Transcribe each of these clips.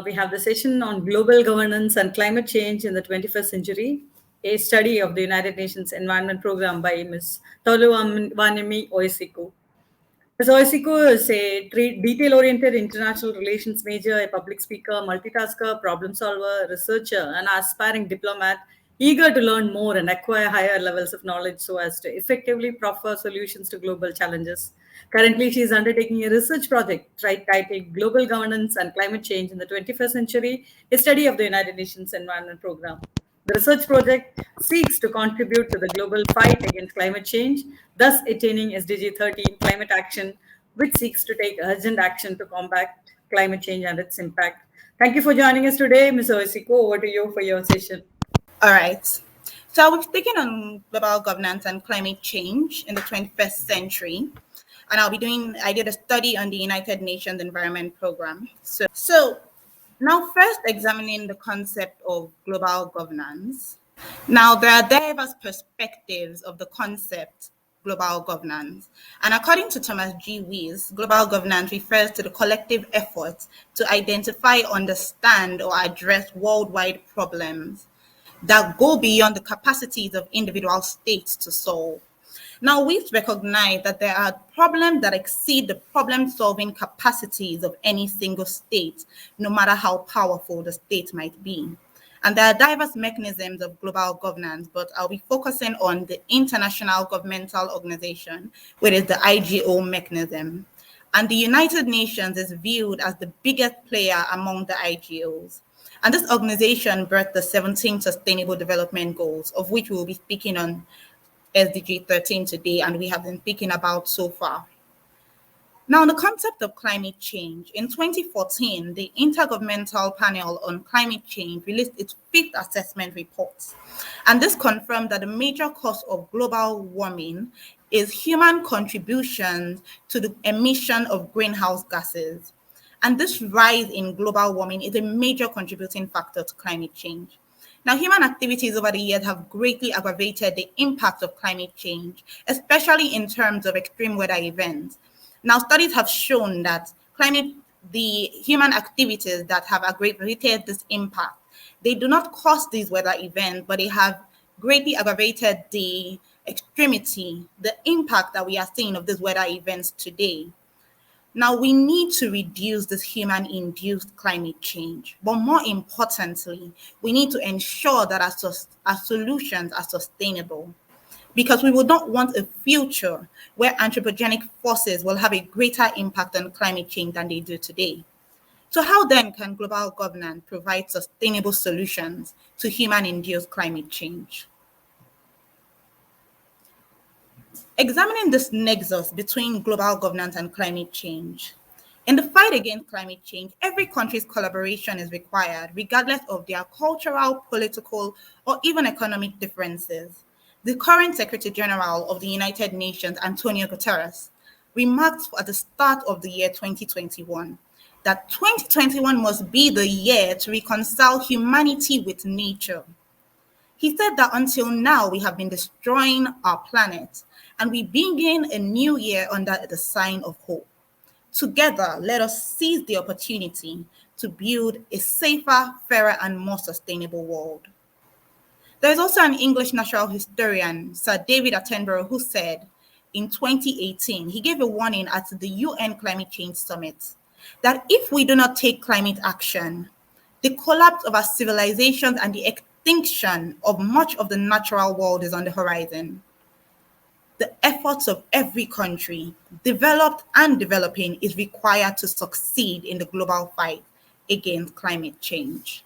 We have the session on global governance and climate change in the 21st century, a study of the United Nations Environment Program by Ms. Toluwanimi Oyesiku. Ms. Oyesiku is a detail-oriented international relations major, a public speaker, multitasker, problem solver, researcher, and aspiring diplomat, eager to learn more and acquire higher levels of knowledge so as to effectively proffer solutions to global challenges. Currently, she is undertaking a research project titled Global Governance and Climate Change in the 21st Century, a study of the United Nations Environment Program. The research project seeks to contribute to the global fight against climate change, thus attaining SDG13 climate action, which seeks to take urgent action to combat climate change and its impact. Thank you for joining us today, Ms. Oyesiku. Over to you for your session. All right. So I'll be speaking on global governance and climate change in the 21st century. And I did a study on the United Nations Environment Program. So now first examining the concept of global governance. Now there are diverse perspectives of the concept global governance. And according to Thomas G. Weiss, global governance refers to the collective effort to identify, understand, or address worldwide problems that go beyond the capacities of individual states to solve. Now, we've recognized that there are problems that exceed the problem-solving capacities of any single state, no matter how powerful the state might be. And there are diverse mechanisms of global governance, but I'll be focusing on the International Governmental Organization, which is the IGO mechanism. And the United Nations is viewed as the biggest player among the IGOs. And this organization birthed the 17 Sustainable Development Goals, of which we will be speaking on SDG13 today, and we have been speaking about so far. Now, the concept of climate change. In 2014, the Intergovernmental Panel on Climate Change released its fifth assessment report. And this confirmed that the major cause of global warming is human contributions to the emission of greenhouse gases. And this rise in global warming is a major contributing factor to climate change. Now, human activities over the years have greatly aggravated the impact of climate change, especially in terms of extreme weather events. Now, studies have shown that the human activities that have aggravated this impact, they do not cause these weather events, but they have greatly aggravated the extremity, the impact that we are seeing of these weather events today. Now, we need to reduce this human-induced climate change, but more importantly, we need to ensure that our solutions are sustainable, because we would not want a future where anthropogenic forces will have a greater impact on climate change than they do today. So how then can global governance provide sustainable solutions to human-induced climate change? Examining this nexus between global governance and climate change. In the fight against climate change, every country's collaboration is required, regardless of their cultural, political, or even economic differences. The current Secretary General of the United Nations, Antonio Guterres, remarked at the start of the year 2021 that 2021 must be the year to reconcile humanity with nature. He said that until now, we have been destroying our planet, and we begin a new year under the sign of hope. Together, let us seize the opportunity to build a safer, fairer, and more sustainable world. There is also an English natural historian, Sir David Attenborough, who said in 2018, he gave a warning at the UN Climate Change Summit that if we do not take climate action, the collapse of our civilizations and the extinction of much of the natural world is on the horizon. The efforts of every country, developed and developing, is required to succeed in the global fight against climate change.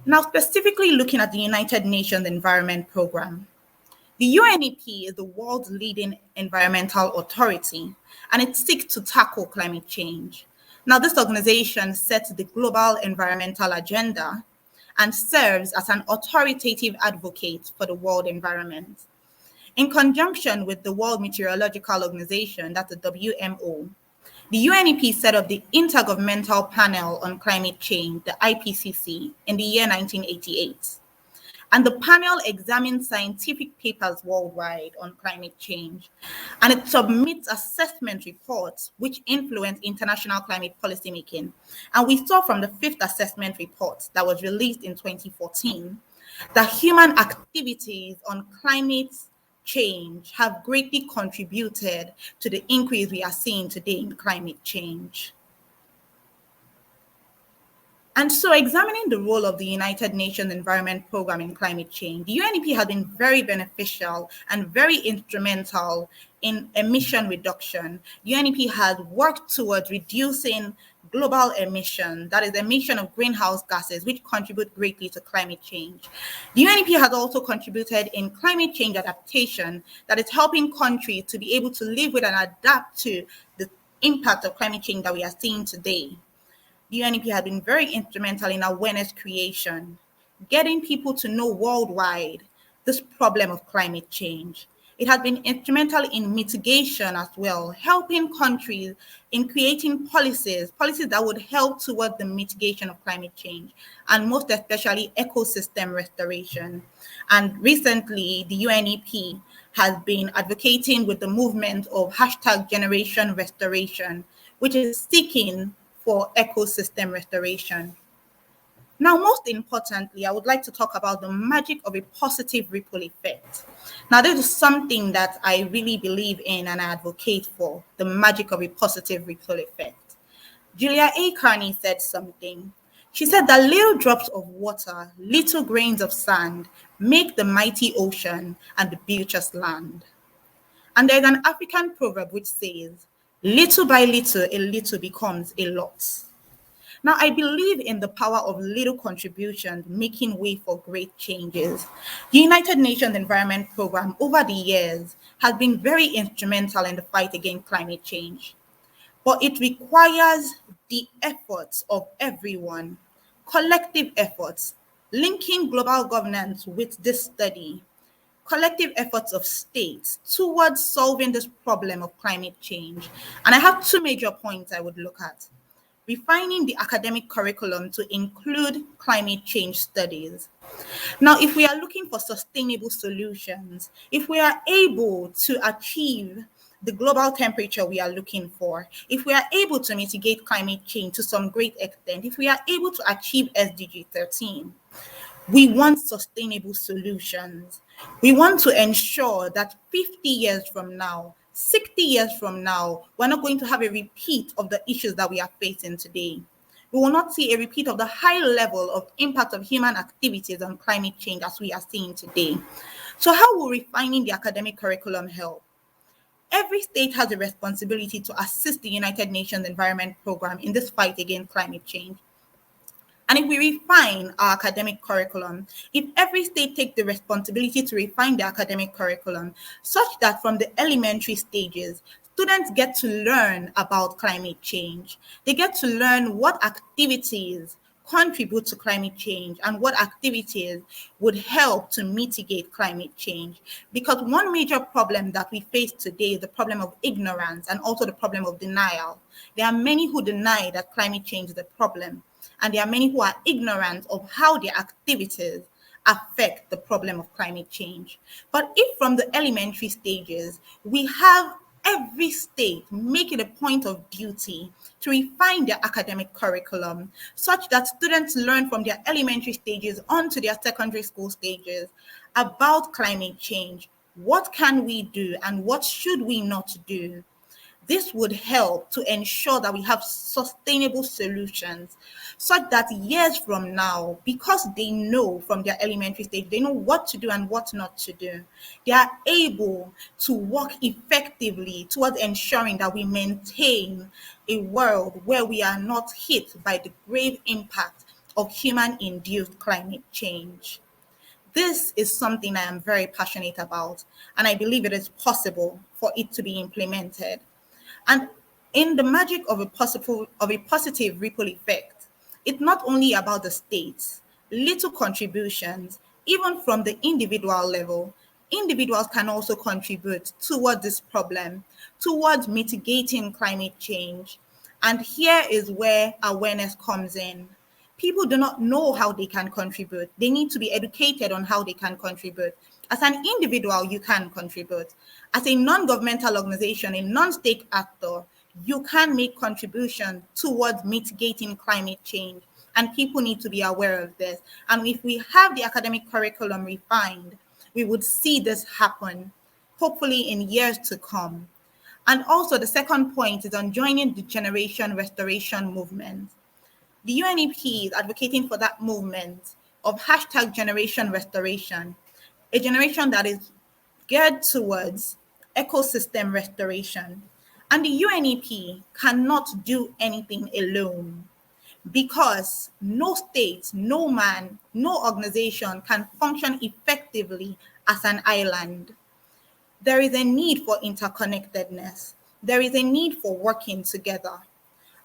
Now, specifically looking at the United Nations Environment Program, the UNEP is the world's leading environmental authority, and it seeks to tackle climate change. Now, this organization sets the global environmental agenda and serves as an authoritative advocate for the world environment. In conjunction with the World Meteorological Organization, that's the WMO, the UNEP set up the Intergovernmental Panel on Climate Change, the IPCC, in the year 1988. And the panel examines scientific papers worldwide on climate change, and it submits assessment reports which influence international climate policymaking. And we saw from the fifth assessment report that was released in 2014 that human activities on climate change have greatly contributed to the increase we are seeing today in climate change. And so, examining the role of the United Nations Environment Programme in climate change, the UNEP has been very beneficial and very instrumental in emission reduction. The UNEP has worked towards reducing global emission, that is, emission of greenhouse gases, which contribute greatly to climate change. The UNEP has also contributed in climate change adaptation, that is helping countries to be able to live with and adapt to the impact of climate change that we are seeing today. The UNEP has been very instrumental in awareness creation, getting people to know worldwide this problem of climate change. It has been instrumental in mitigation as well, helping countries in creating policies that would help towards the mitigation of climate change, and most especially ecosystem restoration. And recently, the UNEP has been advocating with the movement of #Generation Restoration, which is seeking for ecosystem restoration. Now, most importantly, I would like to talk about the magic of a positive ripple effect. Now, this is something that I really believe in and I advocate for, the magic of a positive ripple effect. Julia A. Carney said something. She said that little drops of water, little grains of sand, make the mighty ocean and the beauteous land. And there's an African proverb which says, little by little, a little becomes a lot. Now, I believe in the power of little contributions making way for great changes. The United Nations Environment Programme over the years has been very instrumental in the fight against climate change. But it requires the efforts of everyone, collective efforts, linking global governance with this study, collective efforts of states towards solving this problem of climate change. And I have two major points I would look at. Refining the academic curriculum to include climate change studies. Now, if we are looking for sustainable solutions, if we are able to achieve the global temperature we are looking for, if we are able to mitigate climate change to some great extent, if we are able to achieve SDG13, we want sustainable solutions. We want to ensure that 50 years from now, 60 years from now, we're not going to have a repeat of the issues that we are facing today. We will not see a repeat of the high level of impact of human activities on climate change as we are seeing today. So how will refining the academic curriculum help? Every state has a responsibility to assist the United Nations Environment Programme in this fight against climate change. And if we refine our academic curriculum, if every state takes the responsibility to refine the academic curriculum such that from the elementary stages, students get to learn about climate change. They get to learn what activities contribute to climate change and what activities would help to mitigate climate change. Because one major problem that we face today is the problem of ignorance and also the problem of denial. There are many who deny that climate change is a problem, and there are many who are ignorant of how their activities affect the problem of climate change. But if from the elementary stages, we have every state make it a point of duty to refine their academic curriculum such that students learn from their elementary stages onto their secondary school stages about climate change. What can we do and what should we not do? This would help to ensure that we have sustainable solutions such that years from now, because they know from their elementary stage, they know what to do and what not to do, they are able to work effectively towards ensuring that we maintain a world where we are not hit by the grave impact of human-induced climate change. This is something I am very passionate about, and I believe it is possible for it to be implemented. And in the magic of a positive ripple effect, it's not only about the states, little contributions, even from the individual level. Individuals can also contribute towards this problem, towards mitigating climate change. And here is where awareness comes in. people do not know how they can contribute. They need to be educated on how they can contribute. As an individual, you can contribute. As a non-governmental organization, a non-state actor, you can make contribution towards mitigating climate change. And people need to be aware of this. And if we have the academic curriculum refined, we would see this happen, hopefully in years to come. And also the second point is on joining the generation restoration movement. The UNEP is advocating for that movement of hashtag generation restoration, a generation that is geared towards ecosystem restoration. And the UNEP cannot do anything alone because no state, no man, no organization can function effectively as an island. There is a need for interconnectedness. There is a need for working together.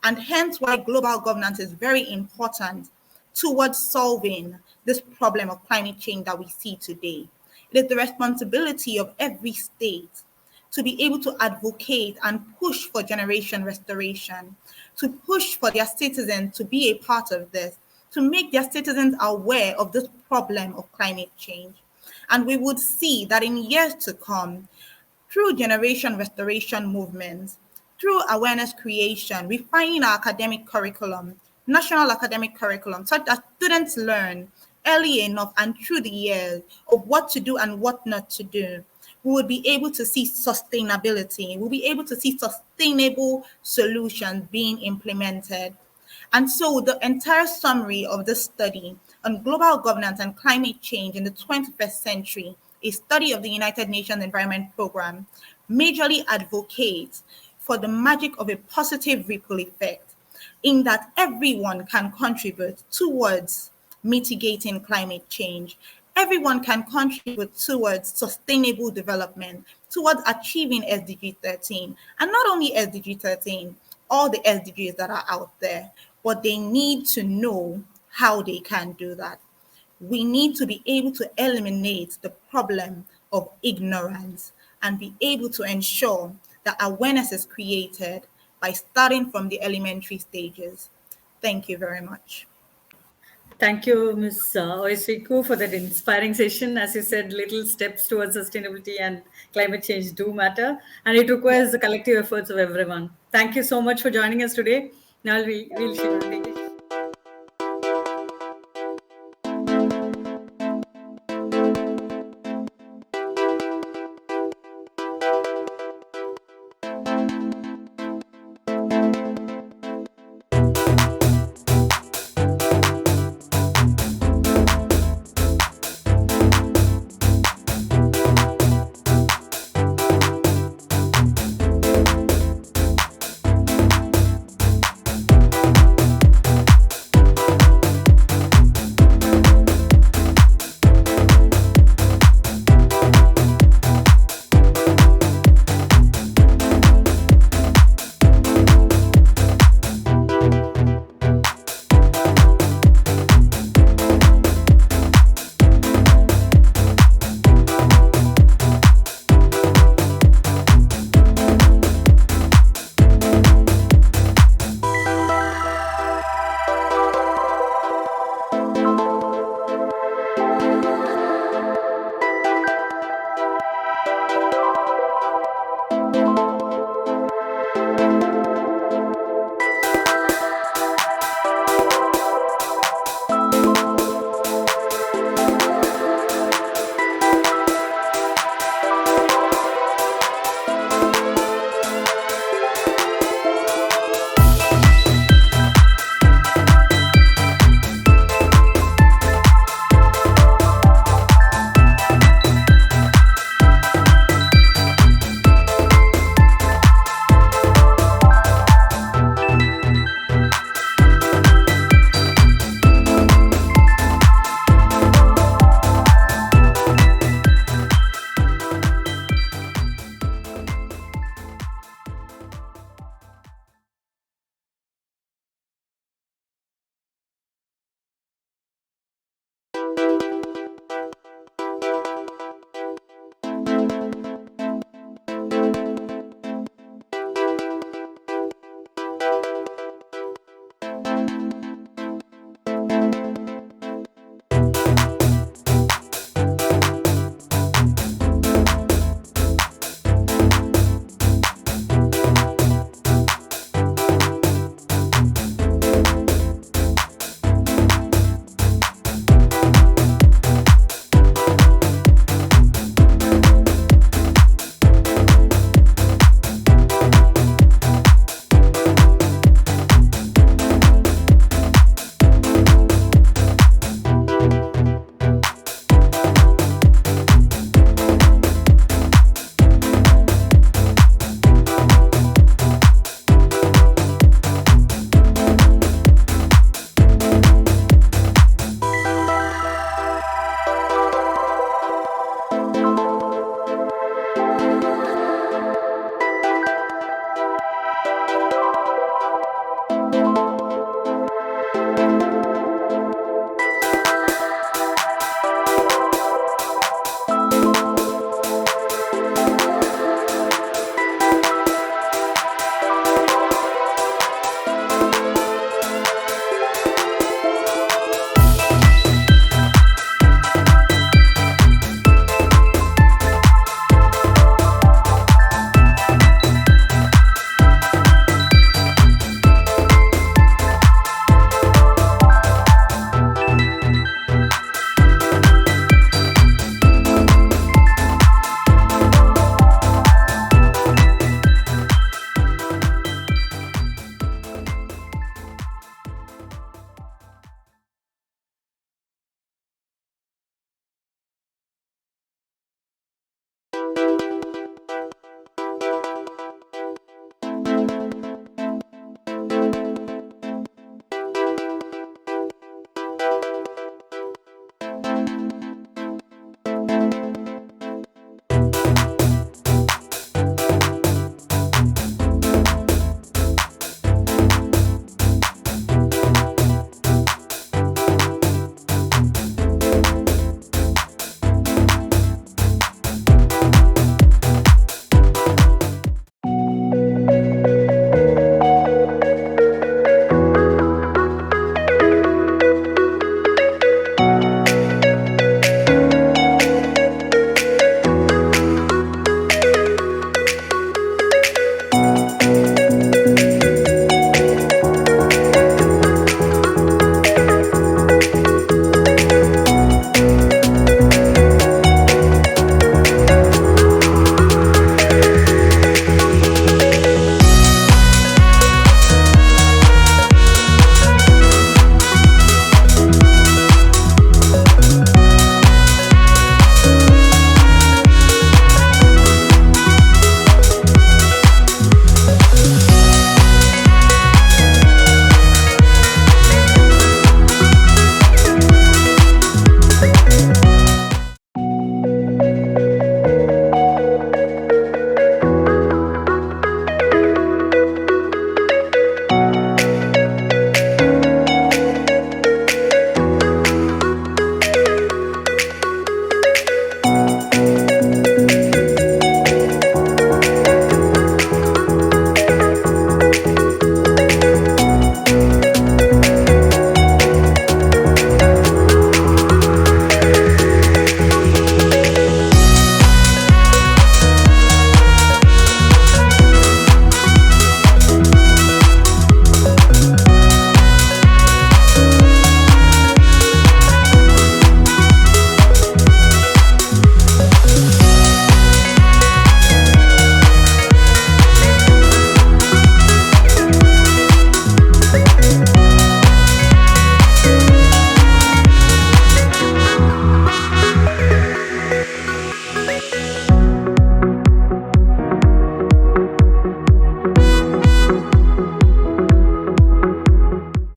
And hence why global governance is very important towards solving this problem of climate change that we see today. It is the responsibility of every state to be able to advocate and push for generation restoration, to push for their citizens to be a part of this, to make their citizens aware of this problem of climate change. And we would see that in years to come, through generation restoration movements, through awareness creation, refining our academic curriculum, national academic curriculum, such that students learn early enough and through the years of what to do and what not to do, we will be able to see sustainability. We'll be able to see sustainable solutions being implemented. And so the entire summary of this study on global governance and climate change in the 21st century, a study of the United Nations Environment Program, majorly advocates for the magic of a positive ripple effect in that everyone can contribute towards mitigating climate change. Everyone can contribute towards sustainable development, towards achieving SDG13. And not only SDG13, all the SDGs that are out there, but they need to know how they can do that. We need to be able to eliminate the problem of ignorance and be able to ensure that awareness is created by starting from the elementary stages. Thank you very much. Thank you, Ms. Oyesiku, for that inspiring session. As you said, little steps towards sustainability and climate change do matter, and it requires the collective efforts of everyone. Thank you so much for joining us today. Now we'll take